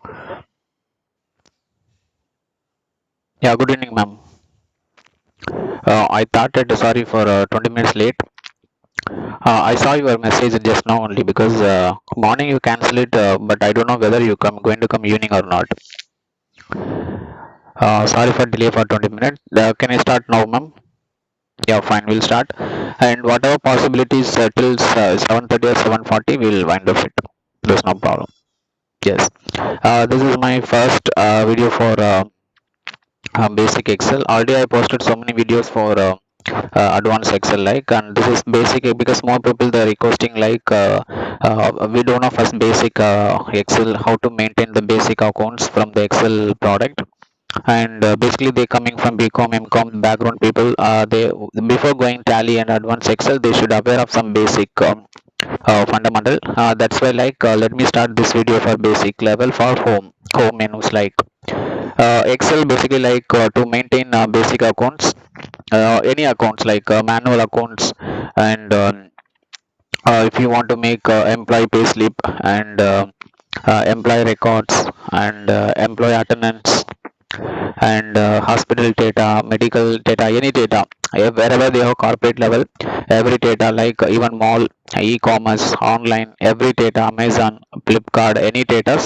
Yeah, good evening, ma'am. I started, sorry for 20 minutes late. I saw your message just now only because morning you cancel it, but I don't know whether you come going to come evening or not. Sorry for delay for 20 minutes. Can I start now, ma'am? Yeah, fine. We'll start. And whatever possibilities till 7:30 or 7:40, we'll wind up it. There's no problem. Yes. This is my first video for basic Excel. Already I posted so many videos for advanced Excel like, and this is basic because more people they are requesting like we don't know first basic Excel, how to maintain the basic accounts from the Excel product. And basically they coming from BCom MCom background people, they before going Tally and advanced Excel they should aware of some basic fundamental. That's why like let me start this video for basic level for home menus like Excel basically like to maintain basic accounts, any accounts like manual accounts, and if you want to make employee payslip and employee records and employee attendance and hospital data, medical data, any data, wherever they have corporate level, every data like even mall, e-commerce, online, every data, Amazon, Flipkart, any data.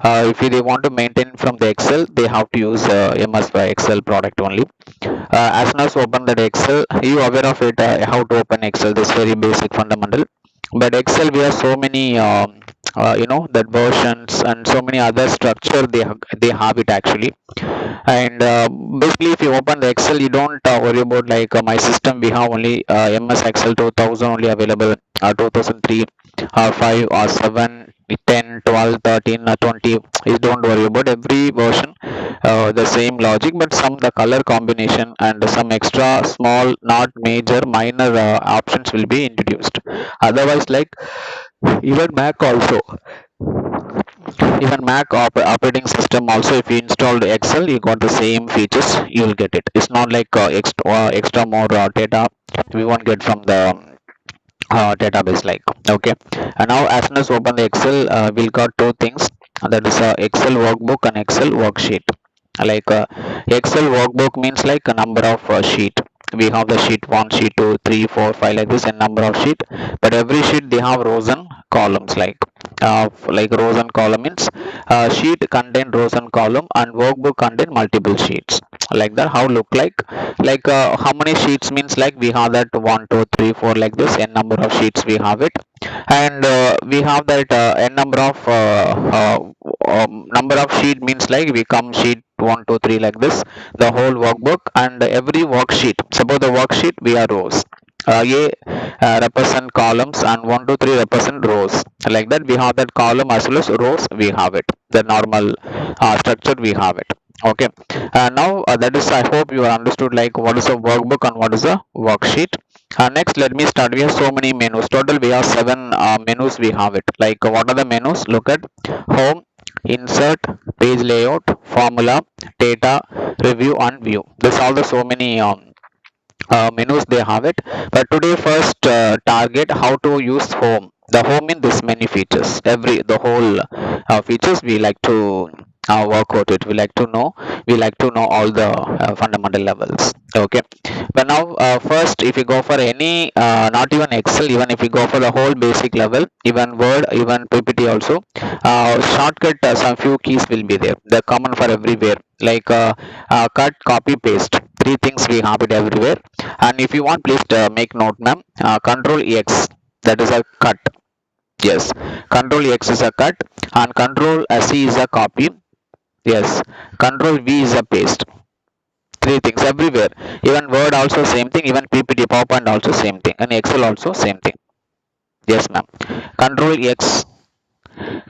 If they want to maintain from the Excel, they have to use MS Excel product only. As soon as open that Excel, you aware of it, how to open Excel, this very basic fundamental. But Excel we have so many that versions and so many other structure they have it actually. And basically if you open the Excel you don't worry about like my system we have only MS Excel 2000 only available, 2003 or 5 or 7, 10, 12, 13 or 20. You don't worry about every version, the same logic, but some the color combination and some extra small not major minor options will be introduced. Otherwise like even Mac also, even Mac operating system also, if you installed Excel you got the same features, you will get it. It's not like extra more data we won't get from the database like. Okay, and now as soon as open the Excel, we'll got two things, that is Excel workbook and Excel worksheet. Like Excel workbook means like a number of sheet. We have the sheet 1, sheet 2, 3, 4, 5 like this, and number of sheet, but every sheet they have rows and columns like rows and column means sheet contain rows and column, and workbook contain multiple sheets like that. How look like how many sheets means like we have that 1, 2, 3, 4 like this, n number of sheets we have it. And we have that n number of number of sheet means like we come sheet 1, 2, 3 like this, the whole workbook. And every worksheet, suppose the worksheet we are rows, A represent columns and 1, 2, 3 represent rows, like that we have that column as well as rows we have it, the normal structure we have it. Okay, now that is, I hope you understood like what is a workbook and what is a worksheet. Next let me start. We have so many menus, total we have 7 menus we have it. Like what are the menus? Look at home, insert, page layout, formula, data, review and view. This all the so many menus they have it. But today first target how to use home. The home in this many features, every the whole features we like to work out it. We like to know all the fundamental levels. Okay, but now first if you go for any not even Excel, even if you go for the whole basic level, even Word, even PPT also, shortcut some few keys will be there, they're common for everywhere, like cut, copy, paste, three things we have it everywhere. And if you want, please make note, ma'am. Control X, that is a cut. Yes, Control X is a cut, and Control C is a copy. Yes, Control V is a paste. Three things everywhere. Even Word also same thing. Even PPT, PowerPoint also same thing, and Excel also same thing. Yes, ma'am. Control X,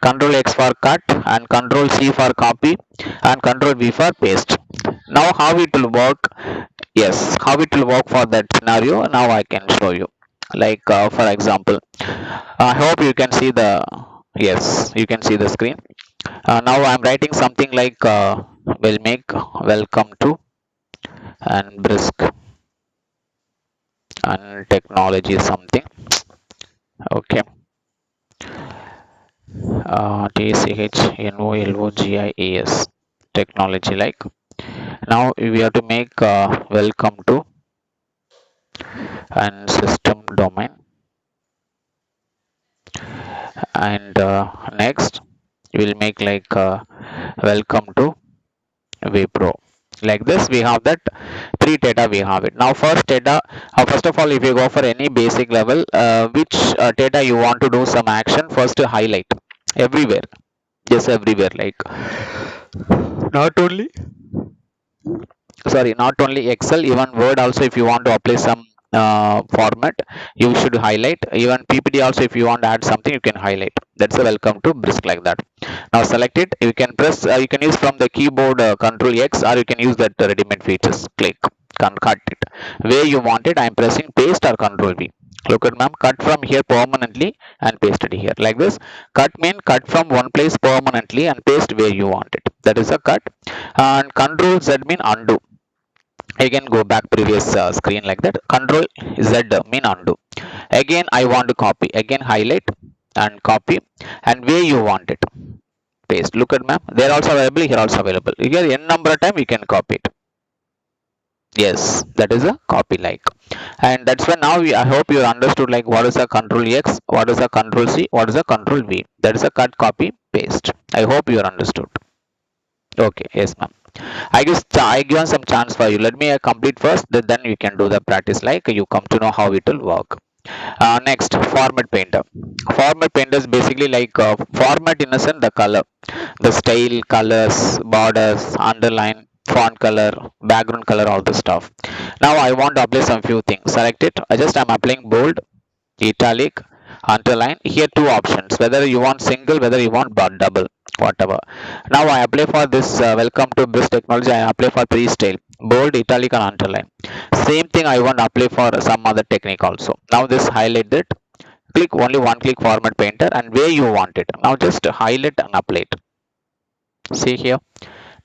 Control X for cut, and Control C for copy, and Control V for paste. Now, how it will work? Yes, how it will work for that scenario, now I can show you. Like for example, I hope you can see the, yes, you can see the screen. Now I'm writing something like will make welcome to and brisk and technology something. Okay, technologies, technology. Like now we have to make welcome to and system domain, and next we'll make like welcome to Wipro. Like this we have that three data we have it. Now first data, first of all, if you go for any basic level, which data you want to do some action, first to highlight everywhere, just everywhere, like not only, sorry, not only Excel, even Word also. If you want to apply some format, you should highlight. Even PPT also, if you want to add something, you can highlight. That's a welcome to Brisk. Like that, now select it. You can press, you can use from the keyboard Control X, or you can use that ready-made features. Click, can cut it where you want it. I'm pressing paste or Control V. Look at, ma'am, cut from here permanently and paste it here. Like this, cut mean cut from one place permanently and paste where you want it. That is a cut. And Control Z mean undo. Again go back previous screen. Like that, Control Z mean undo. Again I want to copy, again highlight and copy, and where you want it, paste. Look at, ma'am, they're also available here, also available here. N number of time you can copy it. Yes, that is a copy. Like, and that's why now I hope you understood like what is a Control X, what is a Control C, what is a Control V. That is a cut, copy, paste. I hope you understood. Okay, yes, ma'am. I guess I given some chance for you. Let me complete first, then you can do the practice. Like you come to know how it will work. Next, format painter. Format painter is basically like format in a sense the color, the style, colors, borders, underline, font color, background color, all the stuff. Now I want to apply some few things. Select it. I'm applying bold, italic, underline. Here two options, whether you want single, whether you want double, whatever. Now I apply for this welcome to Brisk technology. I apply for three style: bold, italic, and underline. Same thing I want to apply for some other technique also. Now this highlight it, click only one click format painter, and where you want it. Now just highlight and apply it. See here.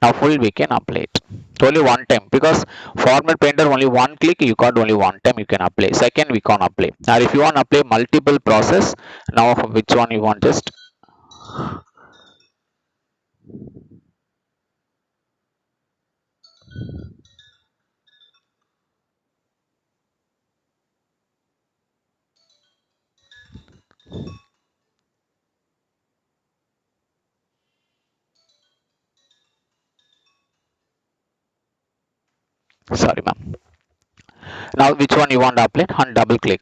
Now full we can apply it only one time, because format painter only one click you got, only one time you can apply. Second we can't apply. Or if you want to apply multiple process, now which one you want, just sorry, ma'am. Now which one you want to apply, and double click,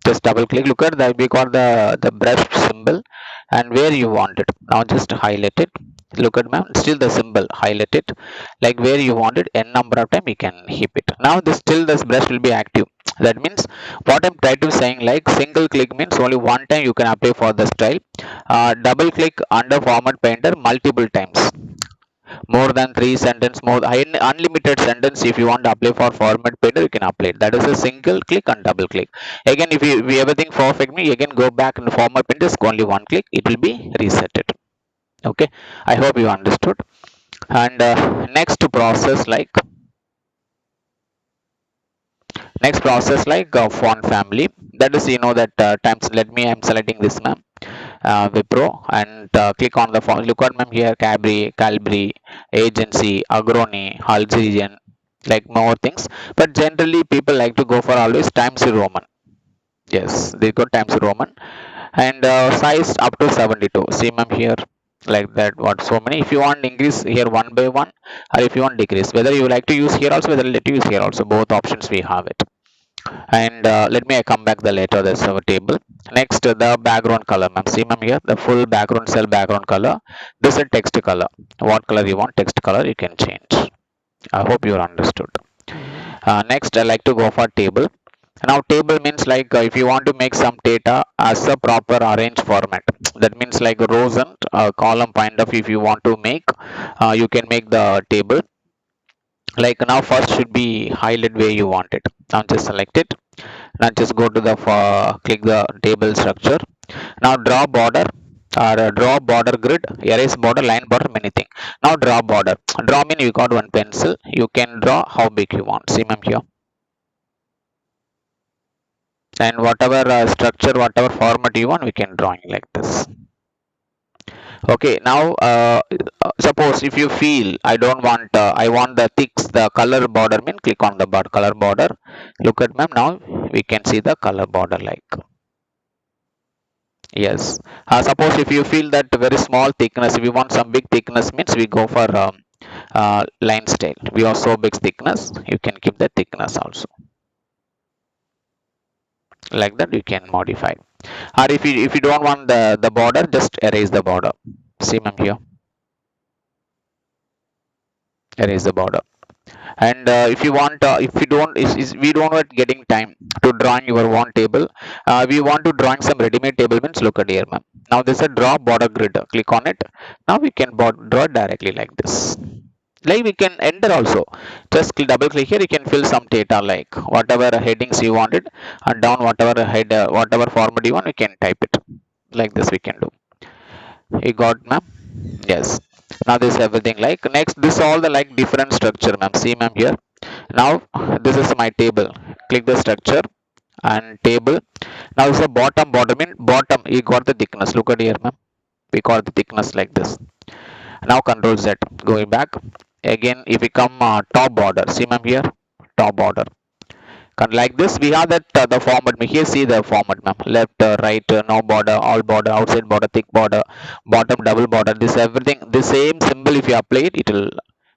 just double click. Look at that, we got the brush symbol, and where you want it. Now just highlight it. Look at, ma'am, still the symbol, highlight it. Like where you want it, n number of time you can hit it. Now this still this brush will be active. That means what I'm trying to saying, like single click means only one time you can apply for the style. Double click under format painter multiple times, more than three sentence, more unlimited sentence. If you want to apply for format painter, you can apply it. That is a single click and double click. Again, if you everything perfect me, again go back in the format painter, only one click, it will be reset it. Okay, I hope you understood. And next process, like font family. That is, you know, that times, let me, I'm selecting this, ma'am, Wipro, and click on the font. Look at, ma'am, here Calibri, Agency, Agroni, Algerian, like more things. But generally people like to go for always Times New Roman. Yes, they go Times New Roman. And size up to 72. See, ma'am, here, like that. What, so many? If you want increase here one by one, or if you want decrease, whether you like to use here also, whether let you use here also, both options we have it. And let me come back the later this our table. Next, the background color, ma'am. See, ma'am, here the full background cell background color. This is text color. What color you want, text color you can change. I hope you understood. Next, I like to go for table. Now table means like if you want to make some data as a proper arranged format, that means like rows and column kind of, if you want to make, you can make the table. Like now first should be highlight where you want it. Now just select it. Now just go to the click the table structure. Now draw border, or draw border grid, erase border, line border, many thing. Now draw border. Draw mean you got one pencil, you can draw how big you want. See, ma'am, here. And whatever structure, whatever format you want, we can drawing like this. Okay, now suppose if you feel I don't want I want the color border, mean click on the color border. Look at ma'am, now we can see the color border like. Yes. Suppose if you feel that very small thickness, if you want some big thickness, means we go for line style. We also big thickness. You can keep the thickness also like that. You can modify. Or if you don't want the border, just erase the border. See ma'am here, erase the border. And if you want, if you don't, we don't want getting time to drawing your own table. We want to drawing some ready-made table, means look at here ma'am. Now there's a draw border grid. Click on it. Now we can draw directly like this. Like we can enter also. Just double click here. You can fill some data like whatever headings you wanted, and down whatever head, whatever format you want, you can type it. Like this we can do. You got ma'am? Yes. Now this everything like next. This all the like different structure ma'am. See ma'am here. Now this is my table. Click the structure and table. Now it's a bottom mean bottom. You got the thickness. Look at here ma'am. We got the thickness like this. Now control Z. Going back again. If we come top border. See ma'am here. Top border. Like this, we have that the format. Here, see the format, ma'am. Left, right, no border, all border, outside border, thick border, bottom double border. This everything, the same symbol. If you apply it, it will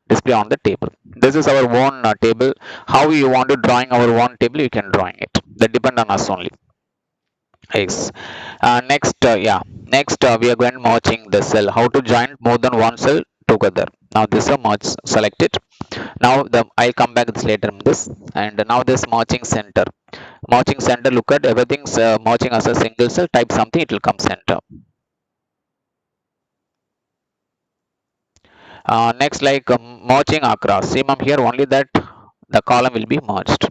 display on the table. This is our own table. How you want to drawing our own table, you can drawing it. That depend on us only. Yes. Next, yeah. Next, we are going merging the cell. How to join more than one cell together. Now this is a merge. Select it. Now I'll come back this later in this. And now this marching center. Marching center. Look at everything's marching as a single cell. Type something. It will come center. Next, like merging across. See, ma'am, here only that the column will be merged.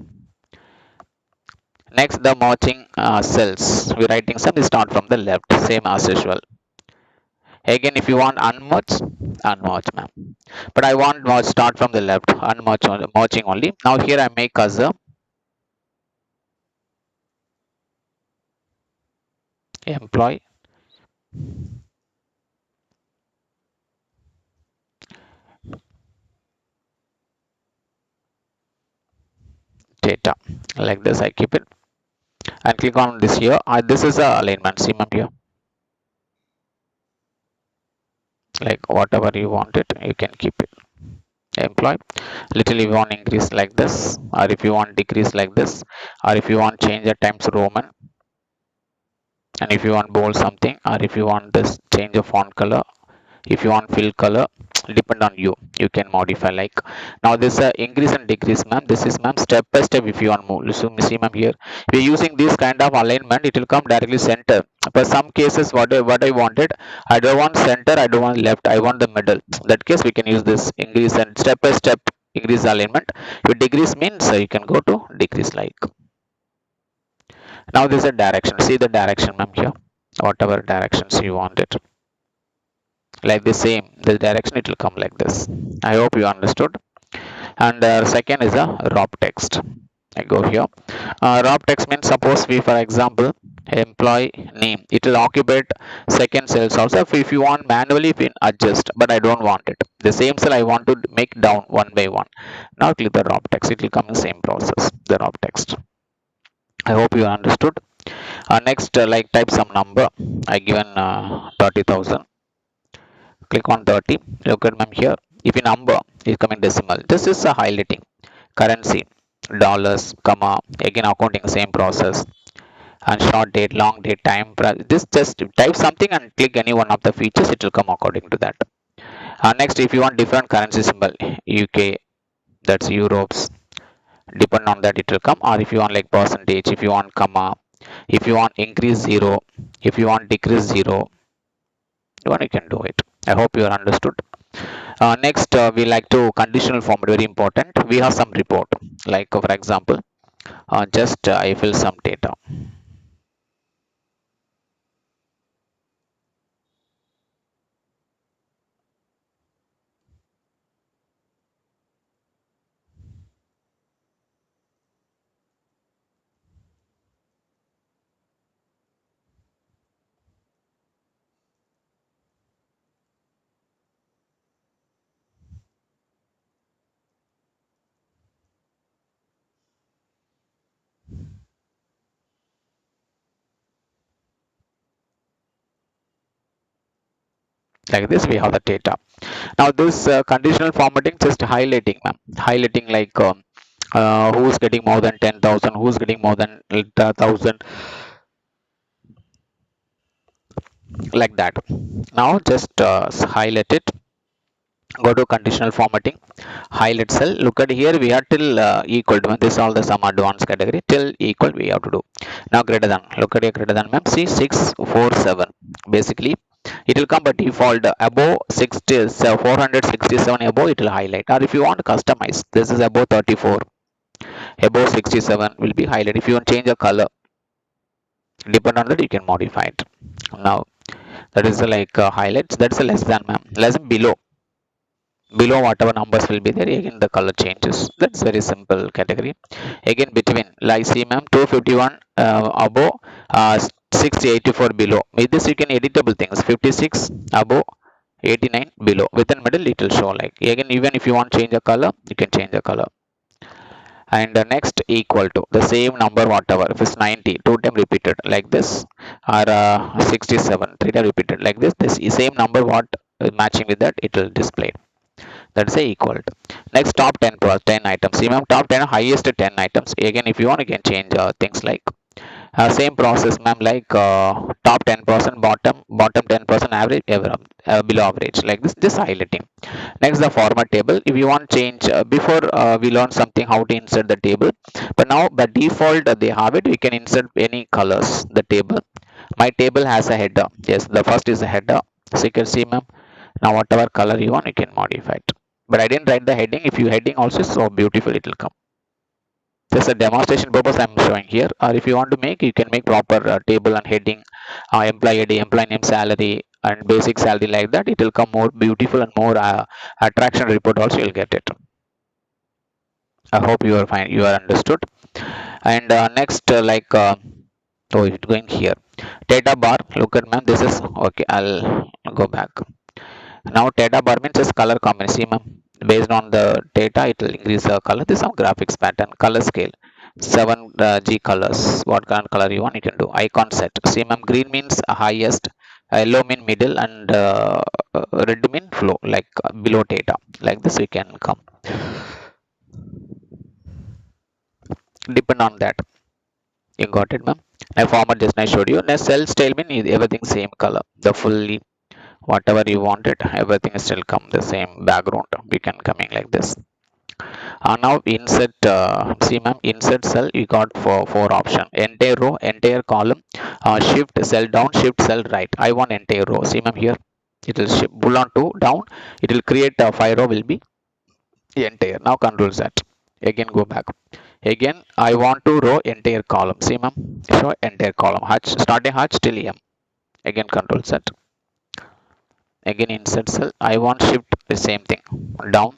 Next, the merging cells. We writing some. We start from the left. Same as usual. Again, if you want unmerge, unmerge, ma'am. But I want merge start from the left. Unmerge, merging only. Now here I make as a employee data. Like this, I keep it and click on this here. This is a alignment. See, ma'am, here. Like whatever you want it, you can keep it. Employee. Little you want increase like this, or if you want decrease like this, or if you want change at times Roman, and if you want bold something, or if you want this change of font color, if you want fill color, depend on you. You can modify like now this increase and decrease ma'am. This is ma'am step by step. If you want move, so see ma'am here we're using this kind of alignment. It will come directly center. For some cases what I wanted, I don't want center, I don't want left, I want the middle. That case we can use this increase and step by step increase alignment. If decrease means you can go to decrease like. Now this is a direction. See the direction ma'am here, whatever directions you want it, like the same the direction it will come like this. I hope you understood. And second is a wrap text. I go here. Wrap text means suppose we for example employee name, it will occupy second cells also. If you want manually you can adjust, but I don't want it the same cell, I want to make down one by one. Now click the wrap text, it will come in same process, the wrap text. I hope you understood. Next, like type some number. I given 30,000. Click on 30. Look at ma'am here. If a number is coming decimal, this is a highlighting. Currency, dollars, comma, again accounting, same process. And short date, long date, time. This just type something and click any one of the features, it will come according to that. Next, if you want different currency symbol, UK, that's Europes, depend on that it will come. Or if you want like percentage, if you want comma, if you want increase zero, if you want decrease zero, you can do it. I hope you are understood. Next, we like to conditional format, very important. We have some report, like for example, just I fill some data. Like this we have the data. Now this conditional formatting just highlighting, ma'am, highlighting like who's getting more than 10,000, who's getting more than 1,000, like that. Now just highlight it, go to conditional formatting, highlight cell, look at here we are till equal to, this is all the some advanced category, till equal we have to do. Now greater than, look at here greater than, ma'am, see 647, basically it will come by default above 60, 467 above it will highlight, or if you want to customize, this is above 34, above 67 will be highlighted. If you want to change the color, depend on that you can modify it. Now that is like highlights, that's a less than, ma'am, less than, below whatever numbers will be there, again the color changes. That's very simple category. Again between, like see, ma'am, 251 above, 684 below. With this you can editable things, 56 above, 89 below. Within middle it will show, like again even if you want to change the color, you can change the color. And the next equal to the same number, whatever, if it's 90 two time repeated like this, or 67 three time repeated like this same number what matching with that, it will display. That's a equal to. Next, top 10 plus 10 items. See, ma'am, top 10 highest 10 items. Again, if you want, you can change things like same process, ma'am, like top 10%, bottom 10%, average, below average, like this, just highlighting. Next, the format table. If you want change, before we learn something how to insert the table, but now by default they have it. We can insert any colors. The table. My table has a header. Yes, the first is a header. So you can see, ma'am. Now whatever color you want, you can modify it. But I didn't write the heading. If you heading also, so beautiful it will come. Just a demonstration purpose I'm showing here. Or if you want to make, you can make proper table and heading, employee ID, employee name, salary, and basic salary, like that. It will come more beautiful and more attraction report also you'll get it. I hope you are fine. You are understood. And next, oh, it's going here. Data bar. Look at, ma'am. This is okay. I'll go back. Now data bar means just color combination, ma'am. Based on the data, it will increase the color. This is some graphics pattern, color scale, 7G colors. What kind of color you want, you can do. Icon set. See, ma'am, green means highest, yellow mean middle, and red mean flow, like below data. Like this, we can come. Depend on that. You got it, ma'am. Now format just I showed you. Now cell style mean everything same color. The fully whatever you wanted, everything still come the same background. We can coming like this. Now insert, see, ma'am, insert cell, you got four option: entire row, entire column, shift cell down, shift cell right. I want entire row. See, ma'am, here it will shift pull on to down, it will create a 5 row will be entire. Now control Z, again go back, again I want to row entire column. See, ma'am, show entire column, hatch starting hatch till M, again control Z, again insert cell, I want shift the same thing down,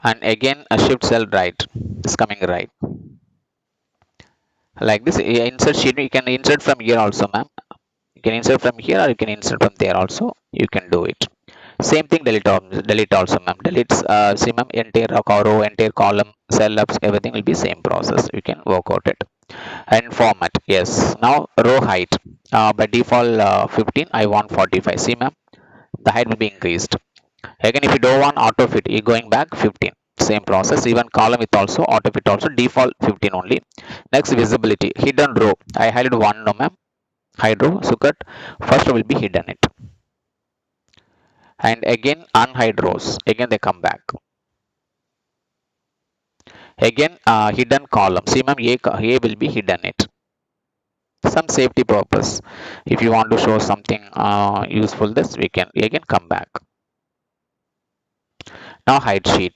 and again a shift cell right is coming right, like this. Insert sheet, you can insert from here also, ma'am. You can insert from here, or you can insert from there also, you can do it. Same thing, delete also, ma'am. Delete, see, ma'am, entire row, entire column, cell ups, everything will be same process. You can work out it. And format, yes. Now row height, by default 15, I want 45. See, ma'am, the height will be increased. Again, if you don't want auto fit, you going back 15. Same process. Even column with also auto fit also default 15 only. Next, visibility, hidden row. I highlight one, no, ma'am. Hide row. So cut first row will be hidden it. And again unhide rows. Again they come back. Again hidden column. See, ma'am, A will be hidden it. Some safety purpose. If you want to show something useful, this we can again come back. Now hide sheet.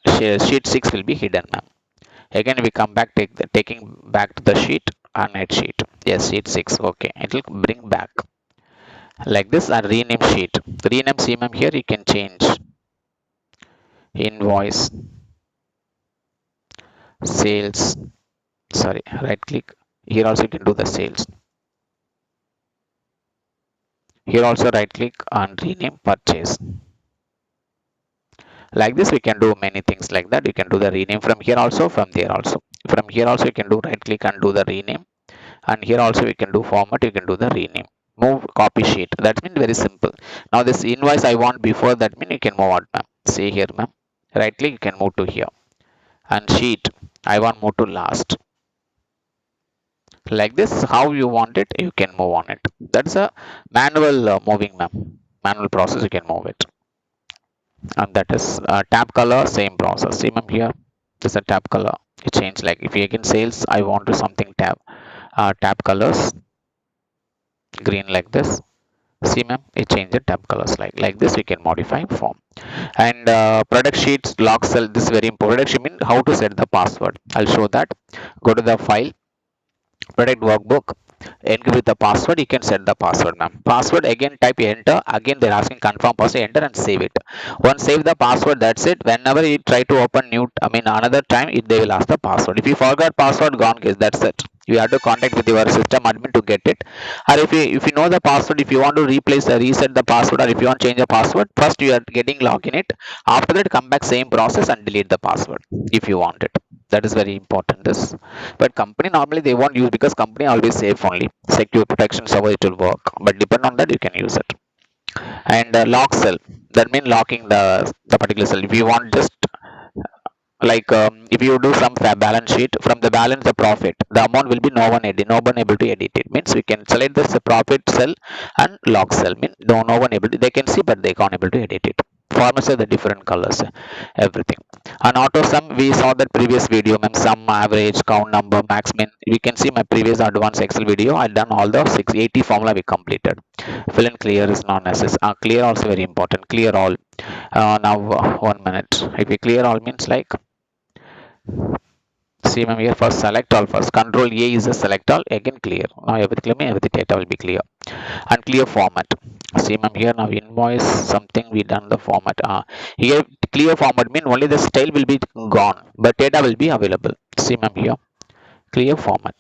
Sheet 6 will be hidden, ma'am. Again we come back, taking back to the sheet, unhide sheet. Yes, sheet 6. Okay, it will bring back like this, and rename sheet. Rename, see, ma'am, here you can change invoice, sales, sorry, right click here also, you can do the sales. Here also right click and rename purchase. Like this we can do many things like that. You can do the rename from here also, from there also. From here also you can do right click and do the rename, and here also we can do format, you can do the rename. Move copy sheet, that means very simple. Now this invoice I want before, that means you can move on, ma'am. See here, ma'am, right click, you can move to here, and sheet I want move to last. Like this, how you want it, you can move on it. That's a manual moving, ma'am. Manual process, you can move it. And that is tab color, same process. See, ma'am, here this is a tab color, you change. Like if you again sales, I want to something tab, tab colors green, like this. See, ma'am, it change the tab colors. Like this we can modify form. And product sheets log cell, this is very important. Product sheet mean how to set the password, I'll show that. Go to the file, product workbook, encrypt with the password, you can set the password, ma'am. Password, again type enter, again they're asking confirm password, enter and save it. Once save the password, that's it. Whenever you try to open new, another time, they will ask the password. If you forgot password, gone case, that's it. You have to contact with your system admin to get it. Or if you know the password, if you want to replace or reset the password, or if you want to change the password, first you are getting login it, after that come back same process and delete the password if you want it. That is very important, this. But company normally they won't use, because company always safe only, secure protection server, it will work, but depend on that you can use it. And lock cell, that means locking the particular cell. If you want just like if you do some balance sheet, from the balance the profit, the amount will be no one able to edit it, means we can select this profit cell. And lock cell means no one able to, they can see but they can't able to edit it. Formats are the different colors, everything. And auto sum, we saw that previous video, ma'am. Sum, average, count number, max, min, we can see my previous advanced excel video, I done all the 680 formula we completed. Fill and clear is not necessary. Clear also very important, clear all. Now 1 minute, if we clear all means like, see, ma'am, here first select all, first control A is a select all, again clear. Now every data will be clear. And clear format, see, ma'am, here now invoice something we done the format. Here clear format mean only the style will be gone but data will be available. See, ma'am, here clear format.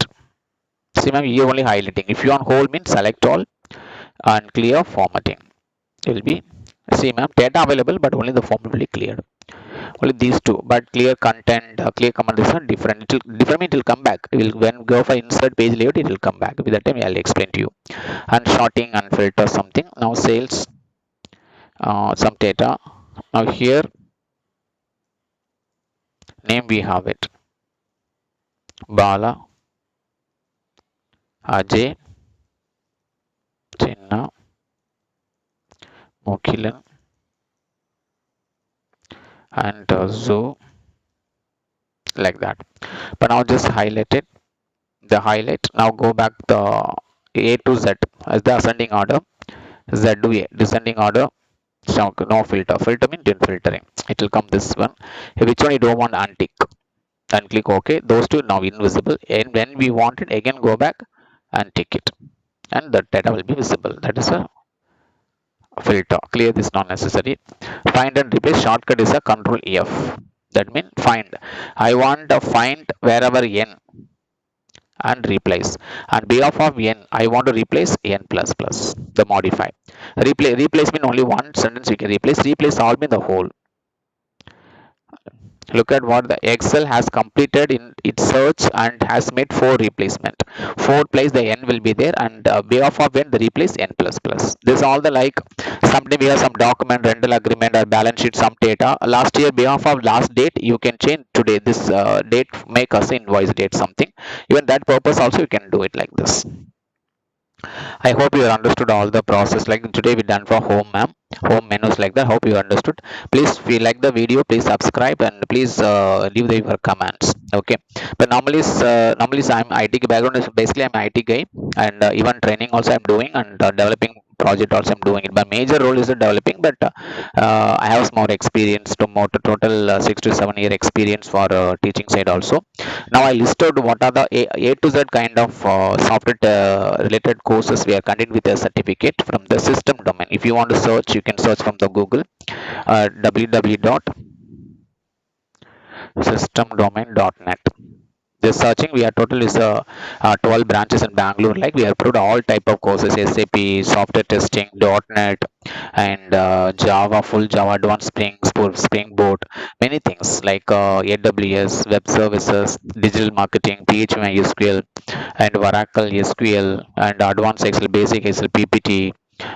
See, ma'am, here only highlighting. If you on whole means select all, and clear formatting will be, see, ma'am, data available but only the form will be cleared. Only these two, but clear content, clear command is different. It will different, it will come back. It will, when go for insert page layout, it will come back. With that time I'll explain to you. And sorting and filter something. Now sales, some data. Now here name we have it, Bala, Ajay, Chinna, Mokilan, and Zoo, like that. But now just highlight it, the highlight. Now go back the A to Z as the ascending order, Z to A descending order. So no filter, filter means didn't filtering, it will come this one. Which one you don't want, untick, and click OK. Those two now invisible, and when we want it again go back and tick it, and the data will be visible. That is a filter. Clear this, not necessary. Find and replace shortcut is a control F, that means find. I want to find wherever n and replace, and behalf of n I want to replace n plus plus, the modify. Replace mean only one sentence we can replace all mean the whole. Look at what the Excel has completed in its search and has made 4 replacement. 4 place the n will be there, and behalf of n the replace n plus plus. This all the like, sometime we have some document, rental agreement or balance sheet, some data. Last year behalf of last date you can change today this date, make us invoice date something. Even that purpose also you can do it like this. I hope you understood all the process. Like today we done for home, ma'am, home menus like that. Hope you understood. Please, if you like the video, please subscribe and please leave your comments. Okay. But normally I'm IT background is basically I'm IT guy, and even training also I'm doing, and developing project also I'm doing it. My major role is developing, but I have more experience to more to total 6 to 7 year experience for teaching side also. Now I listed what are the A to Z kind of software related courses we are conducting with a certificate from the system domain. If you want to search, you can search from the Google, www.systemdomain.net. Just searching, we are total is 12 branches in Bangalore. Like we have approved all type of courses: SAP, software testing, .NET, and Java, full Java, advanced Springboard, many things like AWS, web services, digital marketing, PHP, MySQL, and Oracle SQL, and advanced Excel, basic Excel, PPT,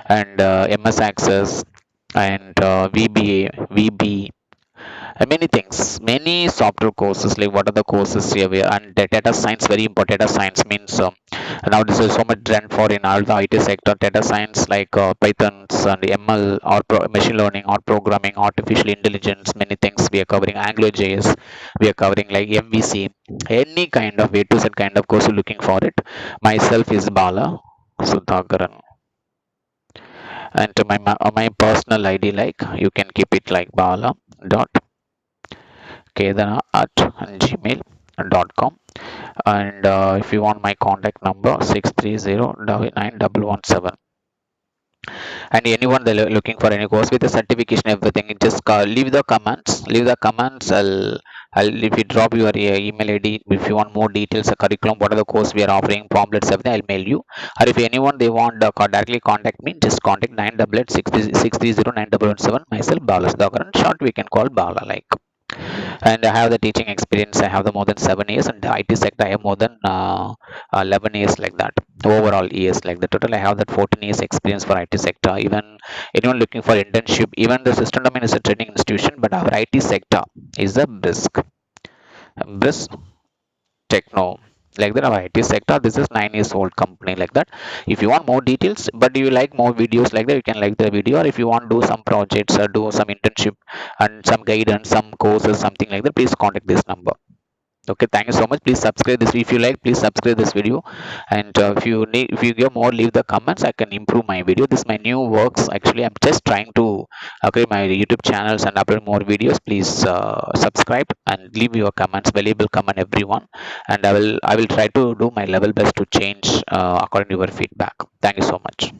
and MS Access, and VB, many things, many software courses. Like what are the courses here? And data science, very important. Data science means now this is so much trend for in all the IT sector. Data science like Pythons and ML, or machine learning, or programming, artificial intelligence, many things we are covering. AngularJS, we are covering like MVC, any kind of A to Z kind of course you're looking for it. Myself is Bala Sudhakaran, and to my personal ID, like you can keep it like Bala dot kedana at gmail.com. And if you want my contact number, 6309117. And anyone that looking for any course with the certification, everything, just leave the comments. I'll if you drop your email ID, if you want more details, a curriculum, what are the course we are offering, pamphlets, everything, I'll mail you. Or if anyone they want directly contact me, just contact 988 myself, Bala Sudhakaran. Short we can call Bala, like. And I have the teaching experience. I have the more than 7 years, and the IT sector I have more than 11 years, like that. Overall years, like the total I have that 14 years experience for IT sector. Even anyone looking for internship, even the system domain is a training institution, but our IT sector is a brisk techno, like that. Our IT sector, this is 9 years old company, like that. If you want more details, but you like more videos like that, you can like the video. Or if you want to do some projects or do some internship and some guidance, some courses, something like that, please contact this number. Okay, thank you so much. Please subscribe this. If you like, please subscribe this video. And if you give more, leave the comments. I can improve my video. This is my new works. Actually, I'm just trying to upgrade my YouTube channels and upload more videos. Please subscribe and leave your comments, valuable comment, everyone. And I will try to do my level best to change according to your feedback. Thank you so much.